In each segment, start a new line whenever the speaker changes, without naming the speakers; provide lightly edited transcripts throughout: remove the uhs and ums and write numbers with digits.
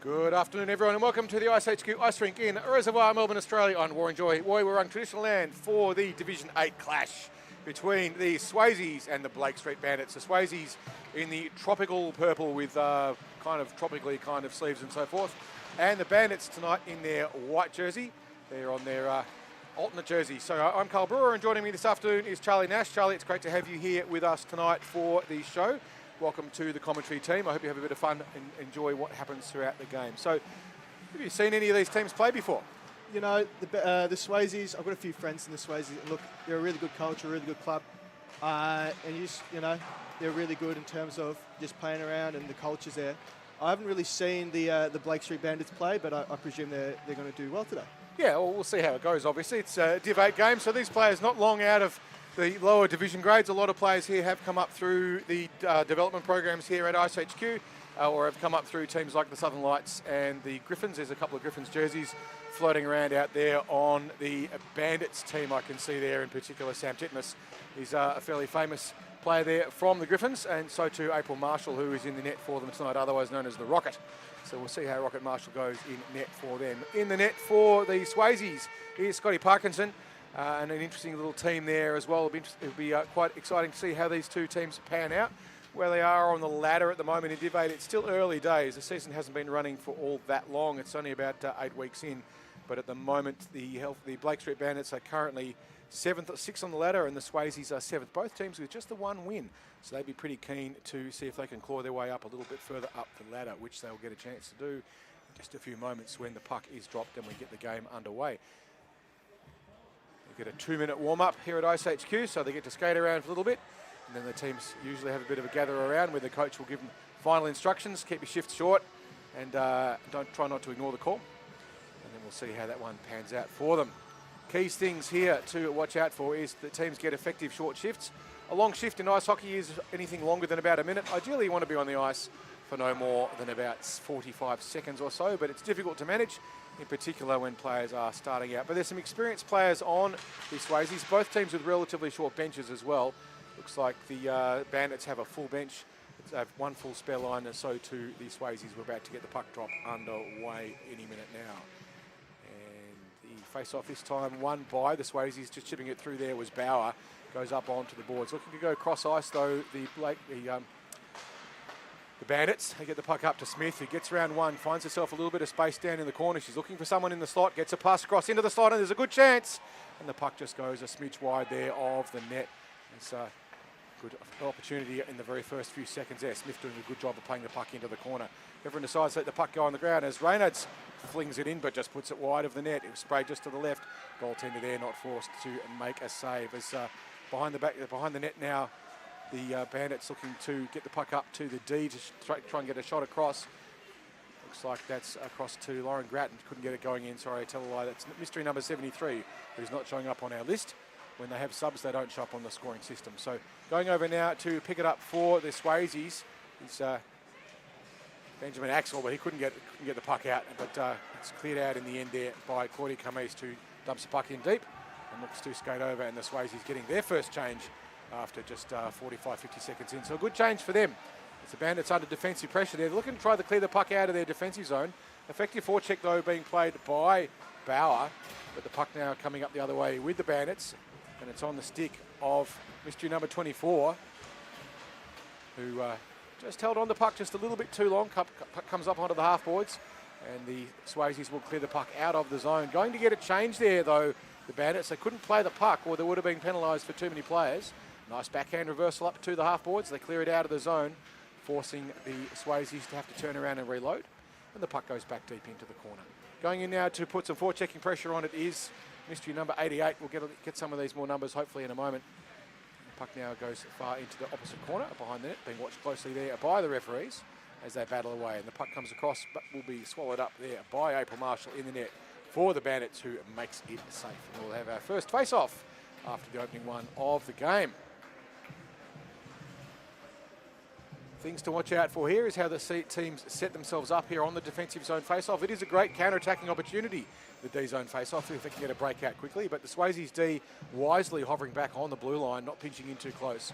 Good afternoon, everyone, and welcome to the iceHQ Ice Rink in Reservoir, Melbourne, Australia on Warrenjoy, Woiwurrung traditional land for the Division 8 clash between the Swayzes and the Blake St Bandits. The Swayzes in the tropical purple with kind of tropically kind of sleeves and so forth, and the Bandits tonight in their white jersey. They're on their alternate jersey. So I'm Carl Brewer, and joining me this afternoon is Charlie Nash. Charlie, it's great to have you here with us tonight for the show. Welcome to the commentary team. I hope you have a bit of fun and enjoy what happens throughout the game. So, have you seen any of these teams play before?
You know, the Swayzes, I've got a few friends in the Swayzes. Look, they're a really good culture, a really good club. And they're really good in terms of just playing around and the culture's there. I haven't really seen the Blake St Bandits play, but I presume they're going to do well today.
Yeah, well, we'll see how it goes, obviously. It's a Div 8 game, so these players not long out of the lower division grades. A lot of players here have come up through the development programs here at iceHQ, or have come up through teams like the Southern Lights and the Griffins. There's a couple of Griffins jerseys floating around out there on the Bandits team. I can see there in particular Sam Titmus. He's a fairly famous player there from the Griffins, and so too April Marshall, who is in the net for them tonight, otherwise known as the Rocket. So we'll see how Rocket Marshall goes in net for them. In the net for the Swayzes, here's Scotty Parkinson. And an interesting little team there as well. It'll be quite exciting to see how these two teams pan out, where they are on the ladder at the moment in Div 8. It's still early days. The season hasn't been running for all that long. It's only about 8 weeks in. But at the moment, the Blake St Bandits are currently 6th on the ladder, and the Swayzes are 7th. Both teams with just the one win. So they'd be pretty keen to see if they can claw their way up a little bit further up the ladder, which they'll get a chance to do in just a few moments when the puck is dropped and we get the game underway. Get a 2-minute warm-up here at iceHQ, so they get to skate around for a little bit, and then the teams usually have a bit of a gather around where the coach will give them final instructions. Keep your shifts short, and try not to ignore the call, and then we'll see how that one pans out for them. Key things here to watch out for is that teams get effective short shifts. A long shift in ice hockey is anything longer than about a minute. Ideally, you want to be on the ice for no more than about 45 seconds or so, but it's difficult to manage, in particular when players are starting out. But there's some experienced players on the Swayzes, both teams with relatively short benches as well. Looks like the Bandits have a full bench. They have one full spare line, and so too the Swayzes. We're about to get the puck drop underway any minute now. And the face-off this time won by the Swayzes. Just chipping it through there was Bauer. Goes up onto the boards. Looking to go cross-ice though, the Bandits. They get the puck up to Smith, who gets around one, finds herself a little bit of space down in the corner. She's looking for someone in the slot, gets a pass across into the slot, and there's a good chance. And the puck just goes a smidge wide there of the net. It's a good opportunity in the very first few seconds there. Smith doing a good job of playing the puck into the corner. Everyone decides to let the puck go on the ground as Reynolds flings it in, but just puts it wide of the net. It was sprayed just to the left. Goaltender there not forced to make a save. As behind the net now, the Bandits looking to get the puck up to the D to try and get a shot across. Looks like that's across to Lauren Grattan. Couldn't get it going in. Sorry, I tell a lie. That's mystery number 73, who's not showing up on our list. When they have subs, they don't show up on the scoring system. So going over now to pick it up for the Swayzes is Benjamin Axel, but he couldn't get the puck out. But it's cleared out in the end there by Claudia Camise, who dumps the puck in deep and looks to skate over. And the Swayzes getting their first change after just 45, 50 seconds in. So a good change for them. It's the Bandits under defensive pressure there. They're looking to try to clear the puck out of their defensive zone. Effective forecheck, though, being played by Bauer. But the puck now coming up the other way with the Bandits. And it's on the stick of mystery number 24, who just held on the puck just a little bit too long. Puck comes up onto the half boards. And the Swayzes will clear the puck out of the zone. Going to get a change there, though, the Bandits. They couldn't play the puck, or they would have been penalised for too many players. Nice backhand reversal up to the half boards. They clear it out of the zone, forcing the Swayzes to have to turn around and reload. And the puck goes back deep into the corner. Going in now to put some forechecking pressure on it is mystery number 88. We'll get some of these more numbers hopefully in a moment. The puck now goes far into the opposite corner behind the net, being watched closely there by the referees as they battle away. And the puck comes across, but will be swallowed up there by April Marshall in the net for the Bandits, who makes it safe. And we'll have our first face-off after the opening one of the game. Things to watch out for here is how the teams set themselves up here on the defensive zone face-off. It is a great counter-attacking opportunity, the D-zone face-off, if they can get a breakout quickly. But the Swayzes D wisely hovering back on the blue line, not pinching in too close.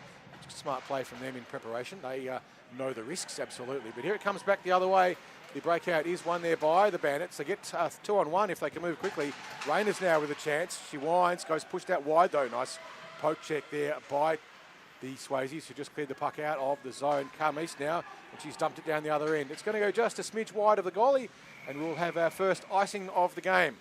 Smart play from them in preparation. They know the risks, absolutely. But here it comes back the other way. The breakout is won there by the Bandits. They get 2-on-1 if they can move quickly. Rayner's now with a chance. She winds, goes pushed out wide though. Nice poke check there by the Swayzes, who just cleared the puck out of the zone. Carmese now, and she's dumped it down the other end. It's going to go just a smidge wide of the goalie, and we'll have our first icing of the game.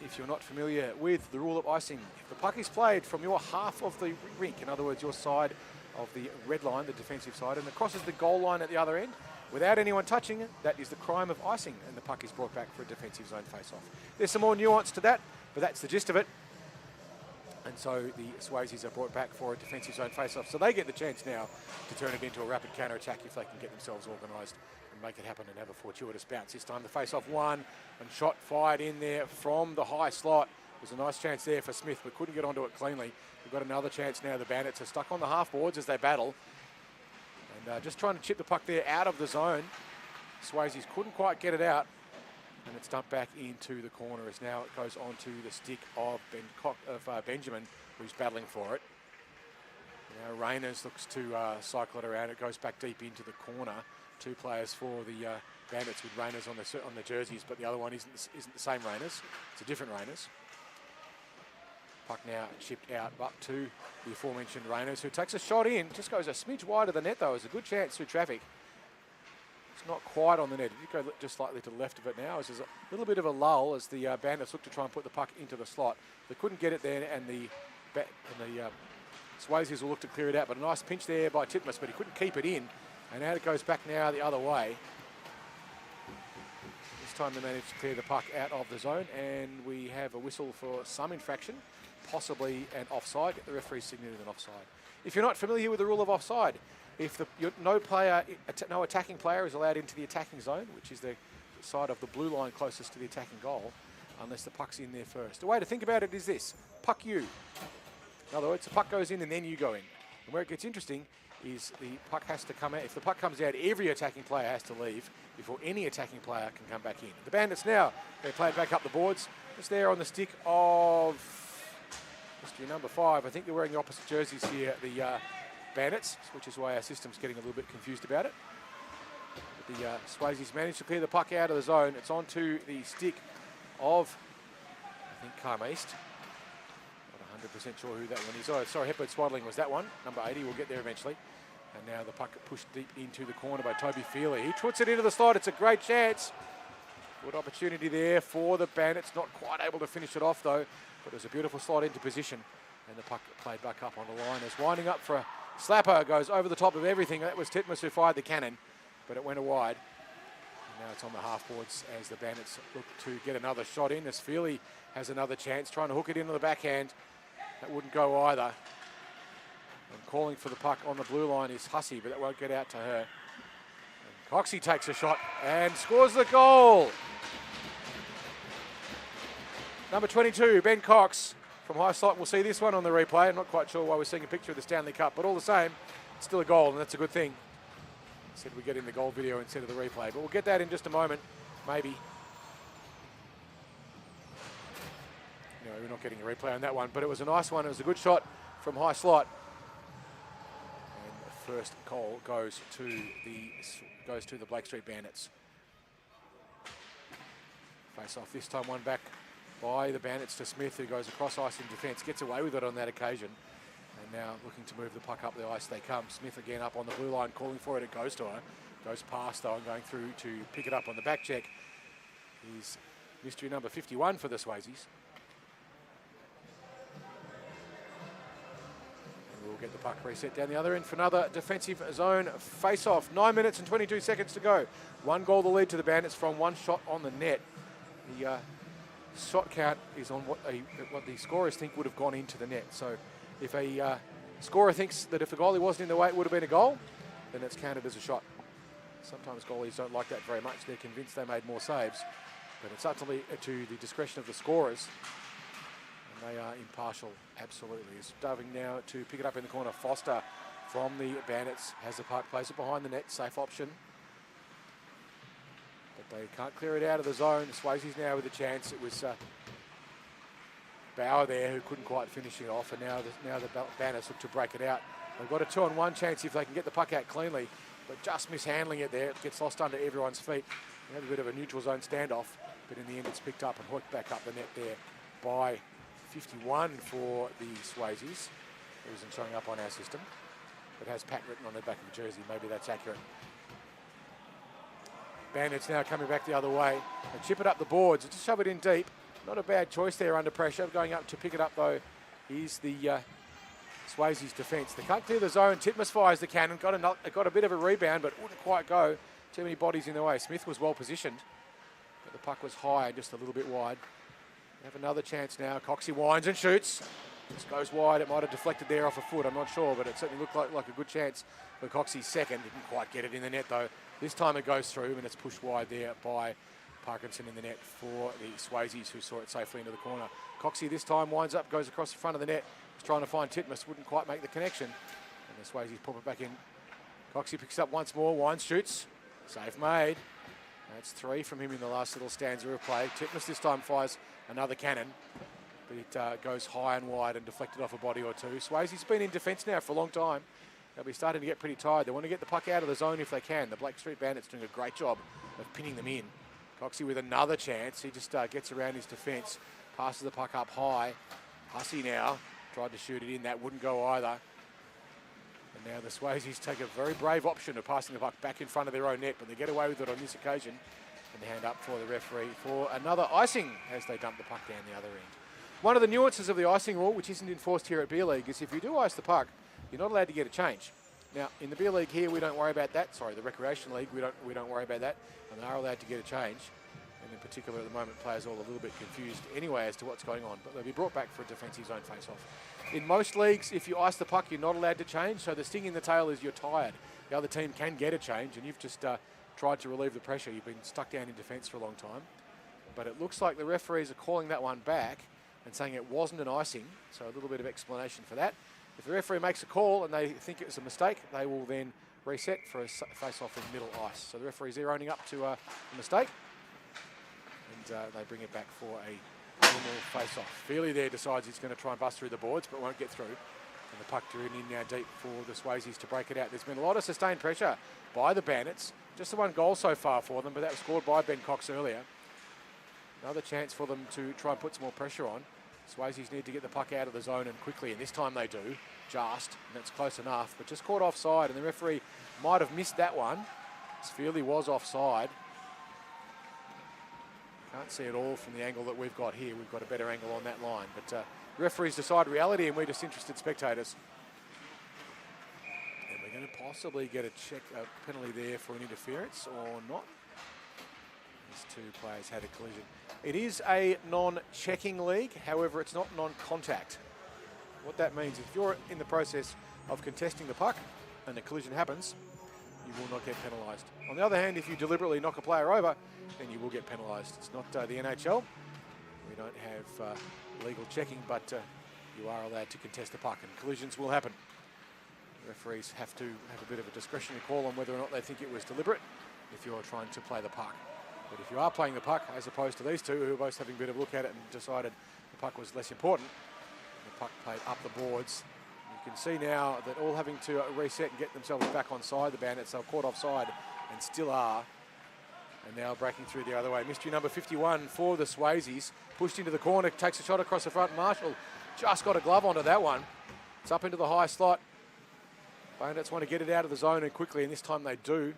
If you're not familiar with the rule of icing, if the puck is played from your half of the rink, in other words, your side of the red line, the defensive side, and it crosses the goal line at the other end, without anyone touching it, that is the crime of icing, and the puck is brought back for a defensive zone face-off. There's some more nuance to that, but that's the gist of it. And so the Swayzes are brought back for a defensive zone face-off, so they get the chance now to turn it into a rapid counter-attack if they can get themselves organised and make it happen and have a fortuitous bounce. This time the face-off won, and shot fired in there from the high slot. There's a nice chance there for Smith, but couldn't get onto it cleanly. We've got another chance now. The Bandits are stuck on the half boards as they battle. And just trying to chip the puck there out of the zone. Swayzes couldn't quite get it out. And it's dumped back into the corner as now it goes onto the stick of Benjamin, who's battling for it. Now Rayners looks to cycle it around. It goes back deep into the corner. Two players for the Bandits with Rayners on their jerseys, but the other one isn't the same Rayners. It's a different Rayners. Puck now chipped out up to the aforementioned Rayners, who takes a shot in. Just goes a smidge wide of the net, though. It's a good chance through traffic. It's not quite on the net. It did go just slightly to the left of it now. There's a little bit of a lull as the Bandits look to try and put the puck into the slot. They couldn't get it there, and the Swayzes will look to clear it out. But a nice pinch there by Titmus, but he couldn't keep it in. And out it goes back now the other way. This time they managed to clear the puck out of the zone, and we have a whistle for some infraction, possibly an offside. The referee signalled an offside. If you're not familiar with the rule of offside, if no attacking player is allowed into the attacking zone, which is the side of the blue line closest to the attacking goal, unless the puck's in there first. The way to think about it is this: puck you. In other words, the puck goes in and then you go in. And where it gets interesting is the puck has to come out. If the puck comes out, every attacking player has to leave before any attacking player can come back in. The Bandits now, they play it back up the boards. Just there on the stick of mystery number 5. I think they're wearing the opposite jerseys here, the Bandits, which is why our system's getting a little bit confused about it. But the Swayzes managed to clear the puck out of the zone. It's onto the stick of, I think, Carmese. Not 100% sure who that one is. Oh, sorry, Hepburn Swaddling was that one. Number 80, we'll get there eventually. And now the puck pushed deep into the corner by Toby Feely. He puts it into the slot. It's a great chance. Good opportunity there for the Bandits. Not quite able to finish it off, though. But it was a beautiful slot into position. And the puck played back up on the line. As winding up for a slapper, goes over the top of everything. That was Titmus who fired the cannon, but it went wide. And now it's on the half boards as the Bandits look to get another shot in. As Feely has another chance, trying to hook it into the backhand. That wouldn't go either. And calling for the puck on the blue line is Hussey, but that won't get out to her. And Coxie takes a shot and scores the goal. Number 22, Ben Cox from high slot. We'll see this one on the replay. I'm not quite sure why we're seeing a picture of the Stanley Cup, but all the same, it's still a goal, and that's a good thing. Said we get in the goal video instead of the replay, but we'll get that in just a moment, maybe. No, we're not getting a replay on that one, but it was a nice one. It was a good shot from high slot. And the first goal goes to the Blake St Bandits. Face off this time, one back by the Bandits to Smith, who goes across ice in defence, gets away with it on that occasion. And now looking to move the puck up the ice they come. Smith again up on the blue line, calling for it. It goes to her. Goes past though and going through to pick it up on the back check is mystery number 51 for the Swayzes. And we'll get the puck reset down the other end for another defensive zone face-off. 9 minutes and 22 seconds to go. 1 goal the lead to the Bandits from 1 shot on the net. The shot count is on what the scorers think would have gone into the net. So if a scorer thinks that if the goalie wasn't in the way it would have been a goal, then it's counted as a shot. Sometimes goalies don't like that very much. They're convinced they made more saves, but it's utterly to the discretion of the scorers, and they are impartial, absolutely. It's diving now to pick it up in the corner. Foster from the Bandits has the puck, plays it behind the net, safe option. But they can't clear it out of the zone. Swayzes now with a chance. It was Bauer there who couldn't quite finish it off, and now the Bandits look to break it out. They've got a 2-on-1 chance if they can get the puck out cleanly, but just mishandling it there. It gets lost under everyone's feet. They have a bit of a neutral zone standoff, but in the end it's picked up and hooked back up the net there by 51 for the Swayzes. It isn't showing up on our system. It has Pat written on the back of the jersey. Maybe that's accurate. Bandits now coming back the other way. They chip it up the boards. Just shove it in deep. Not a bad choice there under pressure. Going up to pick it up, though, is the Swayzes' defence. They can't clear the zone. Titmus fires the cannon. Got a bit of a rebound, but wouldn't quite go. Too many bodies in the way. Smith was well positioned, but the puck was high, just a little bit wide. They have another chance now. Coxie winds and shoots. This goes wide. It might have deflected there off a foot. I'm not sure, but it certainly looked like a good chance for Coxie's second. Didn't quite get it in the net, though. This time it goes through, and it's pushed wide there by Parkinson in the net for the Swayzes, who saw it safely into the corner. Coxie this time winds up, goes across the front of the net. Was trying to find Titmus, wouldn't quite make the connection. And the Swayzes pop it back in. Coxie picks up once more, winds, shoots. Save made. That's 3 from him in the last little stanza of play. Titmus this time fires another cannon, but it goes high and wide and deflected off a body or two. Swayze's been in defence now for a long time. They'll be starting to get pretty tired. They want to get the puck out of the zone if they can. The Blake St Bandits doing a great job of pinning them in. Coxie with another chance. He just gets around his defence, passes the puck up high. Hussey now tried to shoot it in. That wouldn't go either. And now the Swayzes take a very brave option of passing the puck back in front of their own net, but they get away with it on this occasion. And hand up for the referee for another icing as they dump the puck down the other end. One of the nuances of the icing rule, which isn't enforced here at Beer League, is if you do ice the puck, you're not allowed to get a change. Now, in the Beer League here, we don't worry about that. Sorry, the Recreational League, we don't worry about that, and they are allowed to get a change. And in particular, at the moment, players are all a little bit confused anyway as to what's going on, but they'll be brought back for a defensive zone face-off. In most leagues, if you ice the puck, you're not allowed to change, so the sting in the tail is you're tired. The other team can get a change, and you've just tried to relieve the pressure. You've been stuck down in defence for a long time. But it looks like the referees are calling that one back and saying it wasn't an icing, so a little bit of explanation for that. If the referee makes a call and they think it was a mistake, they will then reset for a face-off in middle ice. So the referees are owning up to a mistake, and they bring it back for a normal face-off. Feely there decides he's going to try and bust through the boards, but won't get through. And the puck driven in now deep for the Swayzes to break it out. There's been a lot of sustained pressure by the Bandits. Just the one goal so far for them, but that was scored by Ben Cox earlier. Another chance for them to try and put some more pressure on. Swayzes need to get the puck out of the zone and quickly, and this time they do, and that's close enough, but just caught offside, and the referee might have missed that one. Feely was offside. Can't see it all from the angle that we've got here. We've got a better angle on that line, but the referees decide reality, and we're just interested spectators. And we're going to possibly get a penalty there for an interference or not. These two players had a collision. It is a non-checking league, however, it's not non-contact. What that means, if you're in the process of contesting the puck and a collision happens, you will not get penalised. On the other hand, if you deliberately knock a player over, then you will get penalised. It's not the NHL. We don't have legal checking, but you are allowed to contest the puck, and collisions will happen. Referees have to have a bit of a discretionary call on whether or not they think it was deliberate if you're trying to play the puck. But if you are playing the puck, as opposed to these two, who are both having a bit of a look at it and decided the puck was less important, the puck played up the boards. You can see now that all having to reset and get themselves back on side, the Bandits, they're caught offside and still are. And now breaking through the other way. Mystery number 51 for the Swayzes. Pushed into the corner, takes a shot across the front. Marshall just got a glove onto that one. It's up into the high slot. Bandits want to get it out of the zone and quickly, and this time they do.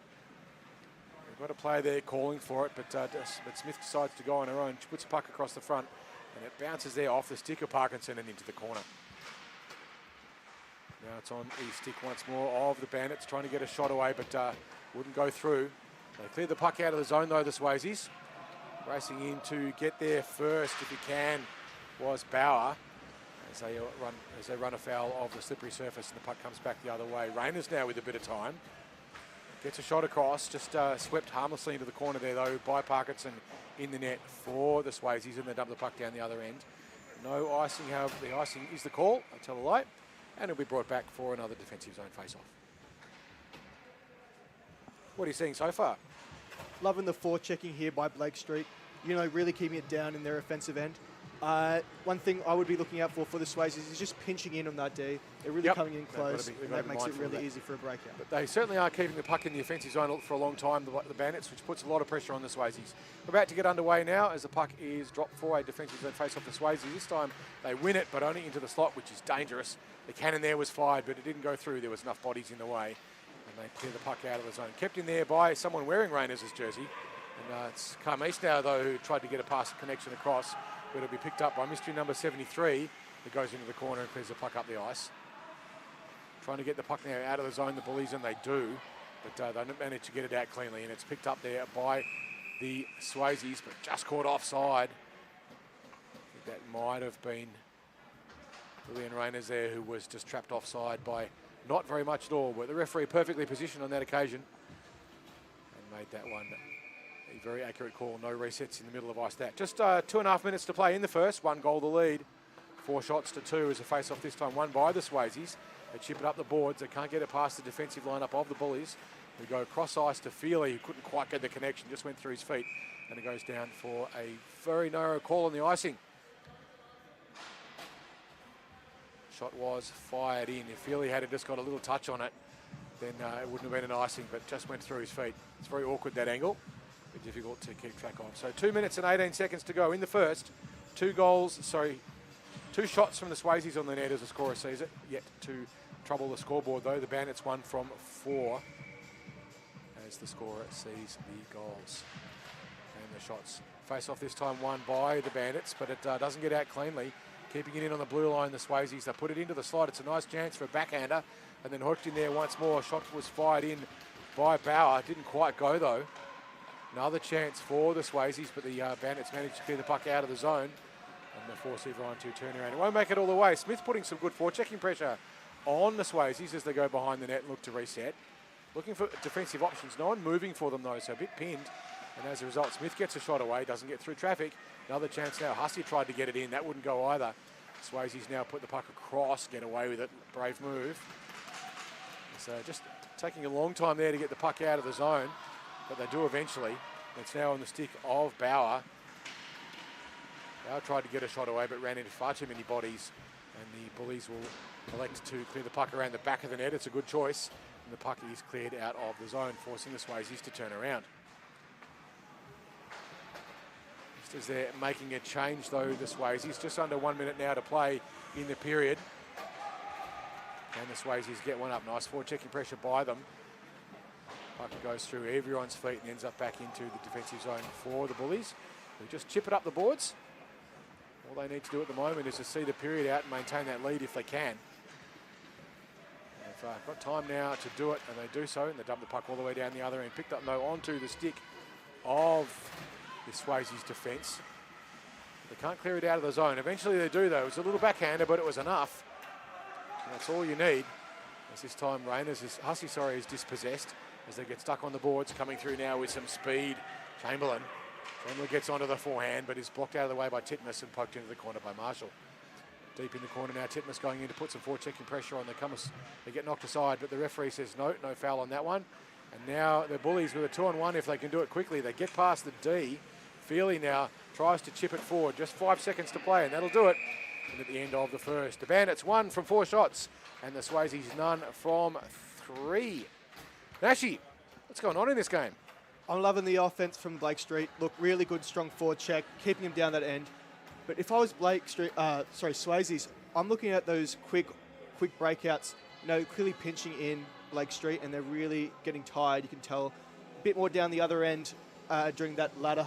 Got a player there calling for it, but Smith decides to go on her own. She puts a puck across the front, and it bounces there off the stick of Parkinson and into the corner. Now it's on the stick once more of the Bandits, trying to get a shot away, but wouldn't go through. They cleared the puck out of the zone, though, the Swayzes. Racing in to get there first, if he can, was Bauer, as they run afoul of the slippery surface, and the puck comes back the other way. Rayners now with a bit of time. Gets a shot across, just swept harmlessly into the corner there, though, by Parkinson in the net for the Swayzes, and they dump the puck down the other end. No icing, however, the icing is the call, I tell a lie, and it'll be brought back for another defensive zone face-off. What are you seeing so far?
Loving the forechecking here by Blake Street. You know, really keeping it down in their offensive end. One thing I would be looking out for the Swayzes is just pinching in on that D. They're really coming in close, and that makes it really easy for a breakout.
But they certainly are keeping the puck in the offensive zone for a long time, the Bandits, which puts a lot of pressure on the Swayzes. We're about to get underway now as the puck is dropped for a defensive zone face off the Swayzes. This time they win it, but only into the slot, which is dangerous. The cannon there was fired, but it didn't go through. There was enough bodies in the way, and they clear the puck out of the zone. Kept in there by someone wearing Rainers' jersey. And it's Carmese now, though, who tried to get a pass connection across. But it'll be picked up by mystery number 73 that goes into the corner and clears the puck up the ice. Trying to get the puck now out of the zone, the Bullies, and they do. But they manage to get it out cleanly, and it's picked up there by the Swayzes, but just caught offside. I think that might have been Lillian Rayners there, who was just trapped offside by not very much at all. But the referee perfectly positioned on that occasion and made that one a very accurate call. No resets in the middle of ice that. Just 2.5 minutes to play in the first. 1 goal the lead. 4 shots to 2 as a face-off this time won by the Swayzes. They chip it up the boards. They can't get it past the defensive lineup of the Bullies. We go cross ice to Feely, who couldn't quite get the connection, just went through his feet, and it goes down for a very narrow call on the icing. Shot was fired in. If Feely had just got a little touch on it, then it wouldn't have been an icing, but just went through his feet. It's very awkward, that angle. Difficult to keep track of. So 2 minutes and 18 seconds to go in the first. 2 shots from the Swayzes on the net as the scorer sees it. Yet to trouble the scoreboard though. The Bandits 1 from 4 as the scorer sees the goals. And the shots face off this time won by the Bandits, but it doesn't get out cleanly. Keeping it in on the blue line, the Swayzes, they put it into the slot. It's a nice chance for a backhander, and then hooked in there once more. Shot was fired in by Bauer. Didn't quite go though. Another chance for the Swayzes, but the Bandits managed to clear the puck out of the zone, and they force everyone to turn around. It won't make it all the way. Smith putting some good forechecking pressure on the Swayzes as they go behind the net and look to reset. Looking for defensive options. No one moving for them though, so a bit pinned. And as a result, Smith gets a shot away, doesn't get through traffic. Another chance now. Hussey tried to get it in. That wouldn't go either. Swayzes now put the puck across, get away with it. Brave move. So just taking a long time there to get the puck out of the zone, but they do eventually. It's now on the stick of Bauer. Bauer tried to get a shot away, but ran into far too many bodies. And the Bullies will elect to clear the puck around the back of the net. It's a good choice. And the puck is cleared out of the zone, forcing the Swayzes to turn around. Just as they're making a change, though, the Swayzes, just under 1 minute now to play in the period. And the Swayzes get one up. Nice forward-checking pressure by them. Puck goes through everyone's feet and ends up back into the defensive zone for the Bullies, who just chip it up the boards. All they need to do at the moment is to see the period out and maintain that lead if they can. They've got time now to do it, and they do so, and they dump the puck all the way down the other end. Picked up though onto the stick of the Swayzes defence. They can't clear it out of the zone. Eventually they do though. It was a little backhander, but it was enough. And that's all you need. As this time Hussey is dispossessed as they get stuck on the boards, coming through now with some speed. Chamberlain gets onto the forehand, but is blocked out of the way by Titmus and poked into the corner by Marshall. Deep in the corner now, Titmus going in to put some forechecking pressure on. They get knocked aside, but the referee says no foul on that one. And now the Bullies with a 2-on-1, if they can do it quickly. They get past the D. Feely now tries to chip it forward. Just 5 seconds to play, and that'll do it. And at the end of the first, the Bandits 1 from 4 shots, and the Swayzes none from 3. Nashi, what's going on in this game?
I'm loving the offense from Blake Street. Look, really good, strong forward check, keeping him down that end. But if I was Swayzes, I'm looking at those quick breakouts. Clearly pinching in Blake Street, and they're really getting tired. You can tell a bit more down the other end during that latter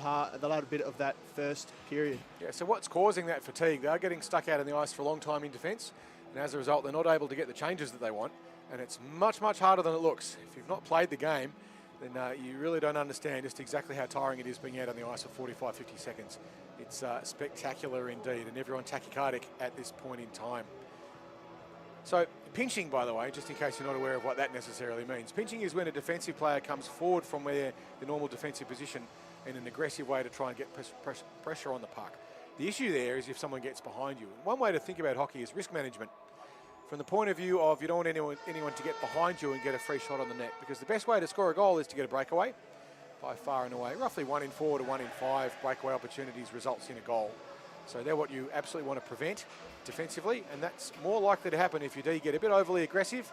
bit of that first period. Yeah.
So what's causing that fatigue? They are getting stuck out on the ice for a long time in defence, and as a result, they're not able to get the changes that they want. And it's much, much harder than it looks. If you've not played the game, then you really don't understand just exactly how tiring it is being out on the ice for 45, 50 seconds. It's spectacular indeed, and everyone tachycardic at this point in time. So pinching, by the way, just in case you're not aware of what that necessarily means. Pinching is when a defensive player comes forward from where the normal defensive position in an aggressive way to try and get pressure on the puck. The issue there is if someone gets behind you. And one way to think about hockey is risk management. From the point of view of you don't want anyone to get behind you and get a free shot on the net, because the best way to score a goal is to get a breakaway. By far and away, roughly 1 in 4 to 1 in 5 breakaway opportunities results in a goal. So they're what you absolutely want to prevent defensively, and that's more likely to happen if you do get a bit overly aggressive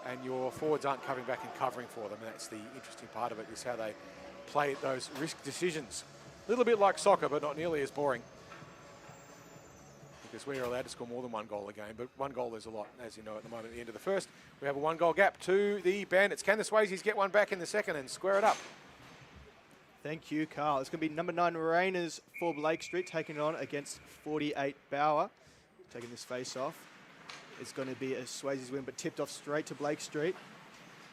and your forwards aren't coming back and covering for them. And that's the interesting part of it, is how they play those risk decisions. A little bit like soccer, but not nearly as boring, because we're allowed to score more than one goal a game, but one goal is a lot, as you know, at the moment. At the end of the first, we have a 1 goal gap to the Bandits. Can the Swayzes get one back in the second and square it up?
Thank you, Carl. It's going to be number 9 Rainers for Blake Street, taking it on against 48 Bauer. Taking this face off. It's going to be a Swayzes win, but tipped off straight to Blake Street.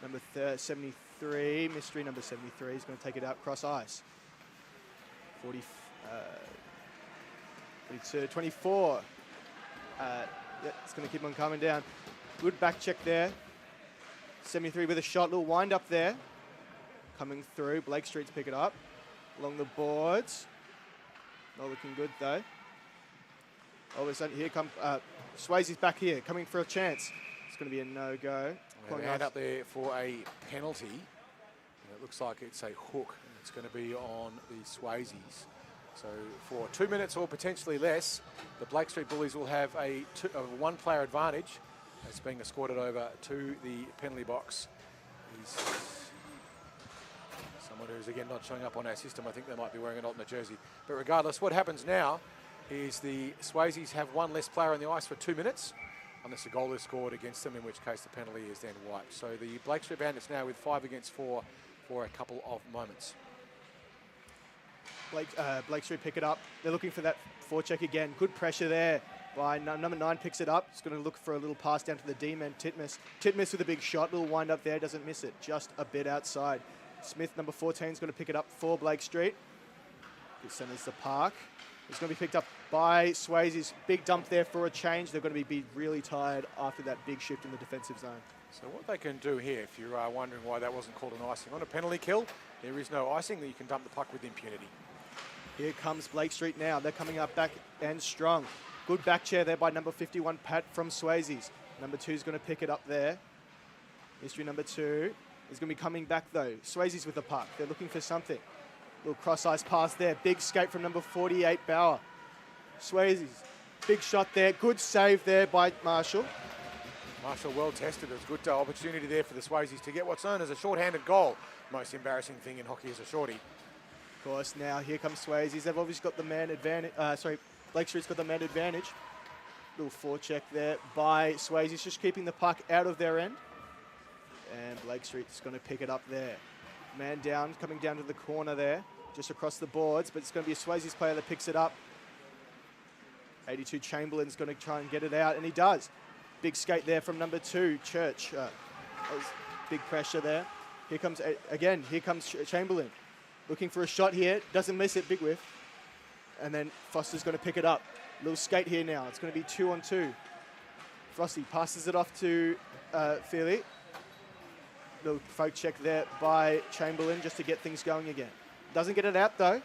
Number 73, mystery number 73, is going to take it out cross ice. 42, 24. It's going to keep on coming down. Good back check there. 73 with a shot, little wind up there. Coming through, Blake Street's pick it up. Along the boards. Not looking good though. All of a sudden, here comes Swayze's back here, coming for a chance. It's going to be a no-go.
Hand up there for a penalty. And it looks like it's a hook. And it's going to be on the Swayzes. So for 2 minutes or potentially less, the Blake Street Bullies will have a 1-player advantage. It's being escorted over to the penalty box. He's someone who's again not showing up on our system. I think they might be wearing an alternate jersey. But regardless, what happens now is the Swayzes have 1 less player on the ice for 2 minutes, unless a goal is scored against them, in which case the penalty is then wiped. So the Blake Street Bandits now with 5 against 4 for a couple of moments.
Blake Street pick it up. They're looking for that forecheck again. Good pressure there by number 9 picks it up. It's going to look for a little pass down to the D-man, Titmus. Titmus with a big shot, little wind up there, doesn't miss it, just a bit outside. Smith, number 14, is going to pick it up for Blake Street. It centers the park. It's going to be picked up by Swayze's. Big dump there for a change. They're going to be really tired after that big shift in the defensive zone.
So what they can do here, if you're wondering why that wasn't called an icing, on a penalty kill, there is no icing, that you can dump the puck with impunity.
Here comes Blake Street now. They're coming up back and strong. Good back chair there by number 51, Pat from Swayze's. Number 2 is going to pick it up there. Mystery number 2 is going to be coming back though. Swayze's with the puck. They're looking for something. Little cross-ice pass there. Big skate from number 48, Bauer. Swayze's. Big shot there. Good save there by Marshall.
Marshall well tested. It was a good opportunity there for the Swayzes to get what's known as a short-handed goal. Most embarrassing thing in hockey is a shorty.
Of course, now here comes Swayze's. They've obviously got the man advantage. Blake Street's got the man advantage. Little forecheck there by Swayze's, just keeping the puck out of their end. And Blake Street's going to pick it up there. Man down, coming down to the corner there, just across the boards, but it's going to be a Swayze's player that picks it up. 82 Chamberlain's going to try and get it out, and he does. Big skate there from number 2, Church. That was big pressure there. Here comes, here comes Chamberlain. Looking for a shot here, doesn't miss it, big whiff. And then Foster's going to pick it up. Little skate here now, it's going to be 2-on-2. Frosty passes it off to Feely. Little folk check there by Chamberlain just to get things going again. Doesn't get it out though.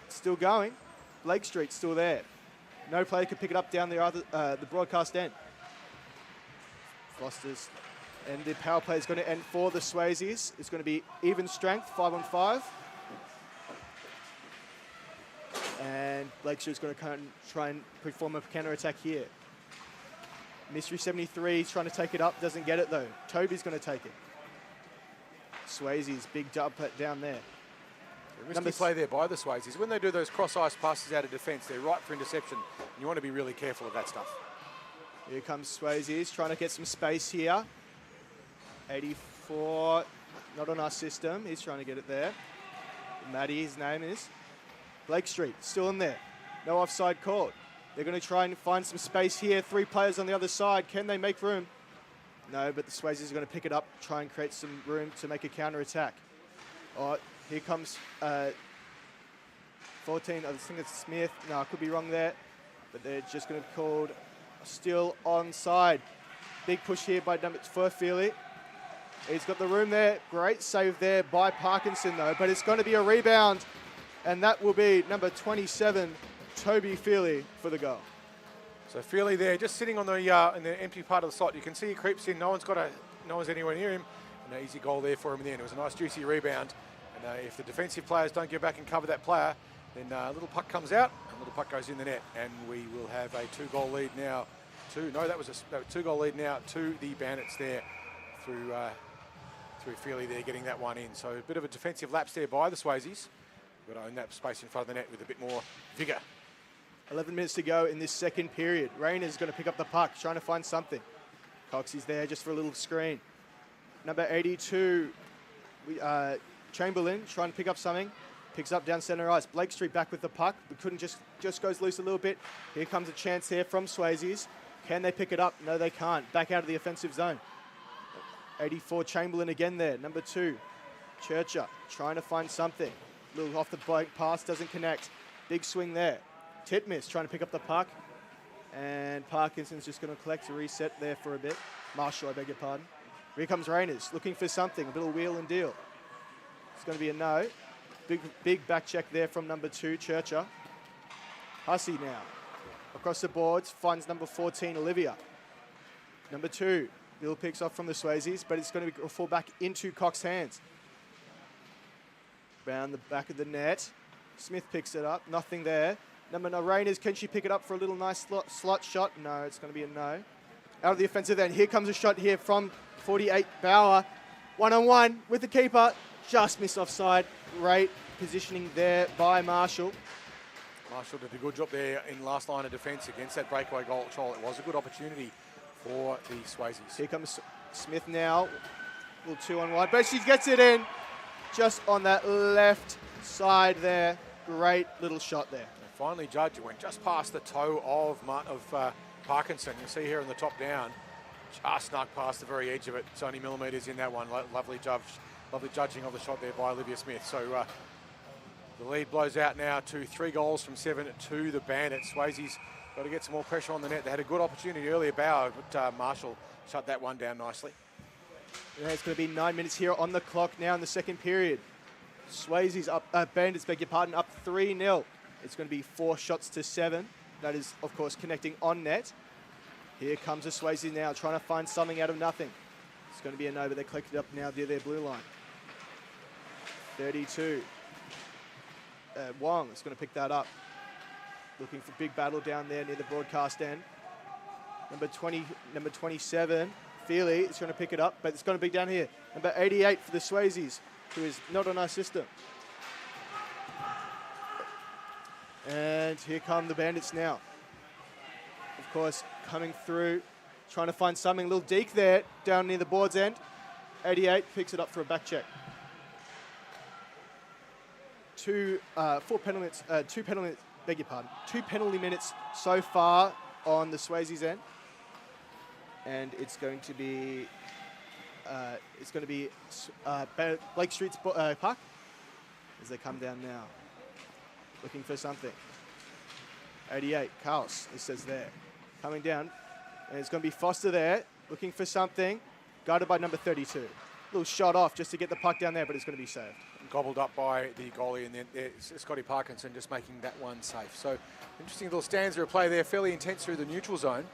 It's still going. Blake Street's still there. No player can pick it up down the broadcast end. Foster's, and the power play is going to end for the Swayzes. It's going to be even strength, 5-on-5. And Blake Street's going to try and perform a counter-attack here. Mystery 73 is trying to take it up, doesn't get it though. Toby's going to take it. Swayze's big jump down there.
Risky play there by the Swayzes. When they do those cross-ice passes out of defence, they're ripe for interception. And you want to be really careful of that stuff.
Here comes Swayze's trying to get some space here. 84, not on our system. He's trying to get it there. Matty, his name is. Blake Street, still in there. No offside called. They're going to try and find some space here. 3 players on the other side. Can they make room? No, but the Swayzes are going to pick it up, try and create some room to make a counter-attack. Oh, here comes 14, I think it's Smith. No, I could be wrong there. But they're just going to be called still onside. Big push here by number 4, Feely. He's got the room there. Great save there by Parkinson, though. But it's going to be a rebound. And that will be number 27, Toby Feely, for the goal.
So Feely there, just sitting on the in the empty part of the slot. You can see he creeps in. No one's anywhere near him. And an easy goal there for him in the end. It was a nice juicy rebound. And if the defensive players don't get back and cover that player, Then a little puck comes out, and a little puck goes in the net, and we will have a 2-goal lead now. That was a 2-goal lead now to the Bandits there through Feely there getting that one in. So a bit of a defensive lapse there by the Swayzes. Got to own that space in front of the net with a bit more vigour.
11 minutes to go in this second period. Rayner's going to pick up the puck, trying to find something. Cox is there just for a little screen. Number 82, Chamberlain, trying to pick up something. Picks up down centre ice. Blake Street back with the puck, but couldn't just goes loose a little bit. Here comes a chance here from Swayzes. Can they pick it up? No, they can't. Back out of the offensive zone. 84, Chamberlain again there. Number 2, Churcher, trying to find something. Little off the break pass, doesn't connect. Big swing there. Titmus trying to pick up the puck. And Parkinson's just going to collect a reset there for a bit. Marshall, I beg your pardon. Here comes Rayners, looking for something. A little wheel and deal. It's going to be a no. Big back check there from number 2, Churcher. Hussey now. Across the boards, finds number 14, Olivia. Number 2, Bill picks off from the Swayzes, but it's going to fall back into Cox's hands. Round the back of the net. Smith picks it up, nothing there. Number 9, Rayners, can she pick it up for a little nice slot shot? No, it's going to be a no. Out of the offensive end, here comes a shot here from 48, Bauer. 1-on-1 with the keeper, just missed offside. Great positioning there by Marshall.
Marshall did a good job there in last line of defence against that breakaway goal. It was a good opportunity for the Swayzes.
Here comes Smith now. A little 2-on-1, but she gets it in just on that left side there. Great little shot there.
And finally, Judge went just past the toe of Parkinson. You see here in the top down, just snuck past the very edge of it. It's only millimetres in that one. Lovely judging of the shot there by Olivia Smith. So the lead blows out now to 3 goals from 7 to the Bandits. Swayzes got to get some more pressure on the net. They had a good opportunity earlier, Bauer, but Marshall shut that one down nicely.
Yeah, it's going to be 9 minutes here on the clock now in the second period. Swayzes up, Bandits, beg your pardon, up 3-0. It's going to be 4 shots to 7. That is, of course, connecting on net. Here comes the Swayzes now, trying to find something out of nothing. It's going to be a no, but they collected up now near their blue line. 32. Wong is going to pick that up. Looking for big battle down there near the broadcast end. Number 27, Feely is going to pick it up, but it's going to be down here. Number 88 for the Swayzes, who is not on our system. And here come the Bandits now. Of course, coming through, trying to find something. A little deke there, down near the board's end. 88 picks it up for a back check. Two penalty minutes so far on the Swayzes end, and it's going to be Blake Street's puck as they come down now, looking for something. 88, Carls, it says there, coming down, and it's going to be Foster there, looking for something, guarded by number 32. Little shot off just to get the puck down there, but it's going to be saved.
Gobbled up by the goalie, and then Scotty Parkinson just making that one safe. So interesting little stanza of play there, fairly intense through the neutral zone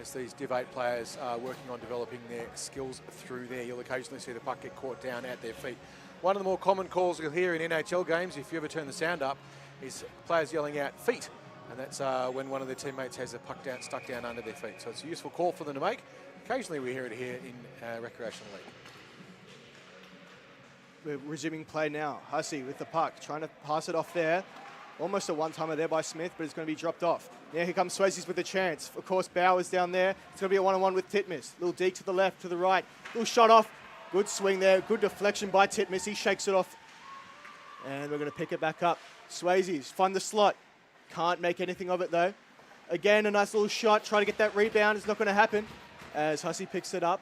as these Div 8 players are working on developing their skills through there. You'll occasionally see the puck get caught down at their feet. One of the more common calls you'll hear in NHL games, if you ever turn the sound up, is players yelling out feet, and that's when one of their teammates has a puck stuck down under their feet. So it's a useful call for them to make. Occasionally we hear it here in Recreational League.
We're resuming play now. Hussey with the puck, trying to pass it off there. Almost a one-timer there by Smith, but it's going to be dropped off. Now here comes Swayzes with a chance. Of course, Bauer's down there. It's going to be a one-on-one with Titmus. Little deke to the left, to the right. Little shot off. Good swing there. Good deflection by Titmus. He shakes it off. And we're going to pick it back up. Swayzes find the slot. Can't make anything of it, though. Again, a nice little shot. Trying to get that rebound. It's not going to happen. As Hussey picks it up.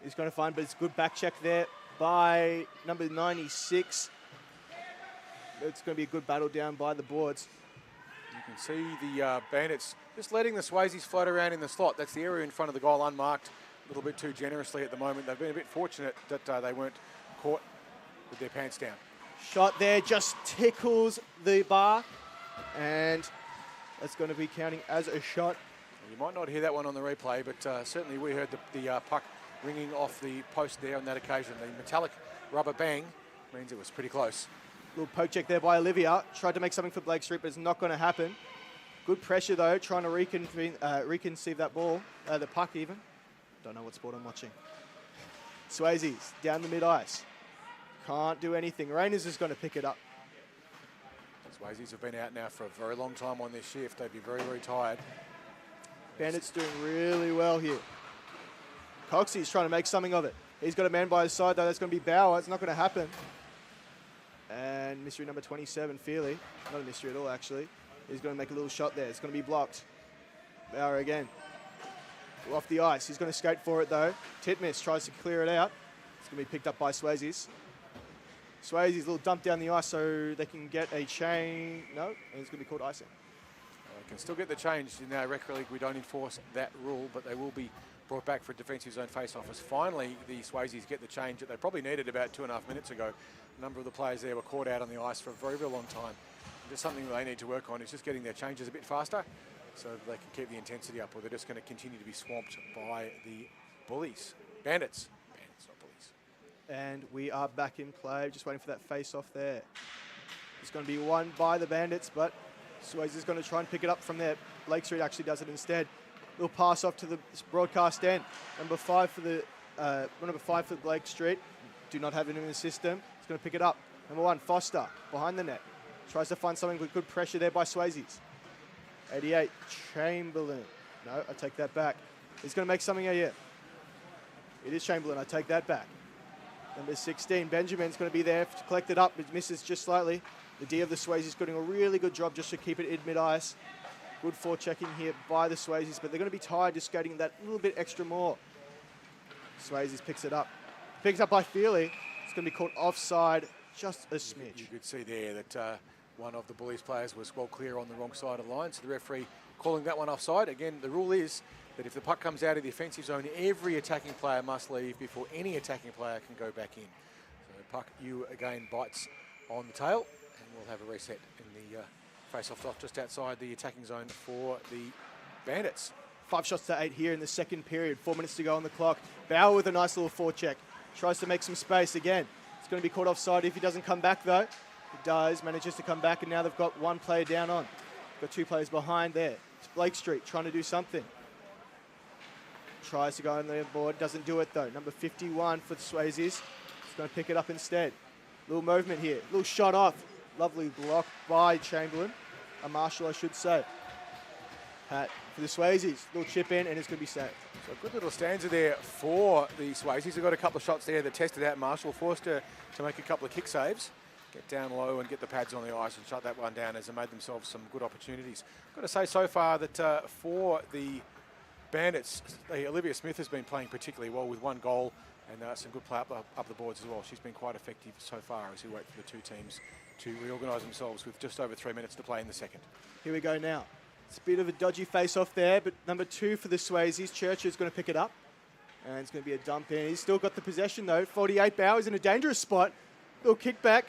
He's going to find, but it's a good back check there by number 96. It's going to be a good battle down by the boards.
You can see the Bandits just letting the Swayzes float around in the slot. That's the area in front of the goal unmarked a little bit too generously at the moment. They've been a bit fortunate that they weren't caught with their pants down.
Shot there just tickles the bar, and that's going to be counting as a shot.
You might not hear that one on the replay, but certainly we heard the puck ringing off the post there on that occasion. The metallic rubber bang means it was pretty close.
Little poke check there by Olivia. Tried to make something for Blake Street, but it's not going to happen. Good pressure, though, trying to reconceive that ball, the puck even. Don't know what sport I'm watching. Swayzes down the mid-ice. Can't do anything. Rainers is going to pick it up.
Swayzes have been out now for a very long time on this shift. They'd be very, very tired.
Bandits doing really well here. Coxie's trying to make something of it. He's got a man by his side, though. That's going to be Bauer. It's not going to happen. And mystery number 27, Feely. Not a mystery at all, actually. He's going to make a little shot there. It's going to be blocked. Bauer again. Off the ice. He's going to skate for it, though. Titmus tries to clear it out. It's going to be picked up by Swayzes. Swayzes, little dump down the ice so they can get a chain. No, and it's going to be called icing.
They can still get the change. In our Recreational League, we don't enforce that rule, but they will be brought back for a defensive zone face-off as finally the Swayzes get the change that they probably needed about 2.5 minutes ago. A number of the players there were caught out on the ice for a very, very long time. Just something that they need to work on is just getting their changes a bit faster so they can keep the intensity up, or they're just going to continue to be swamped by the bullies. Bandits. Bandits, not bullies.
And we are back in play. Just waiting for that face-off there. It's going to be won by the Bandits, but Swayze is going to try and pick it up from there. Blake Street actually does it instead. Little pass off to the broadcast end. Number 5 for Blake Street. Do not have it in the system. He's going to pick it up. Number 1, Foster, behind the net. Tries to find something with good pressure there by Swayzes. 88, Chamberlain. No, I take that back. He's going to make something here. It is Chamberlain. I take that back. Number 16, Benjamin's going to be there to collect it up. It misses just slightly. The D of the Swayzes doing a really good job just to keep it in mid-ice. Good forechecking here by the Swayzes, but they're going to be tired just skating that little bit extra more. Swayzes picks it up. Picks up by Feely. It's going to be called offside, just a smidge.
You could see there that one of the bullies players was well clear on the wrong side of the line, so the referee calling that one offside. Again, the rule is that if the puck comes out of the offensive zone, every attacking player must leave before any attacking player can go back in. So puck again bites on the tail, and we'll have a reset in the face-off dot just outside the attacking zone for the Bandits.
5 shots to 8 here in the second period. 4 minutes to go on the clock. Bauer with a nice little forecheck. Tries to make some space again. It's going to be caught offside if he doesn't come back, though. He does, manages to come back, and now they've got 1 player down on. Got 2 players behind there. It's Blake Street trying to do something. Tries to go on the board, doesn't do it, though. Number 51 for the Swayzes. He's going to pick it up instead. Little movement here. Little shot off. Lovely block by Chamberlain. A Marshall, I should say. Pat for the Swayzes. Little chip in, and it's going to be saved.
So a good little stanza there for the Swayzes. They've got a couple of shots there that tested out Marshall, forced her to make a couple of kick saves, get down low and get the pads on the ice and shut that one down as they made themselves some good opportunities. I've got to say so far that for the Bandits, Olivia Smith has been playing particularly well with 1 goal and some good play up the boards as well. She's been quite effective so far as we wait for the 2 teams to reorganise themselves with just over 3 minutes to play in the second.
Here we go now. It's a bit of a dodgy face-off there, but number 2 for the Swayzes, Churchill's going to pick it up. And it's going to be a dump in. He's still got the possession, though. 48 Bauer's in a dangerous spot. Little kick back.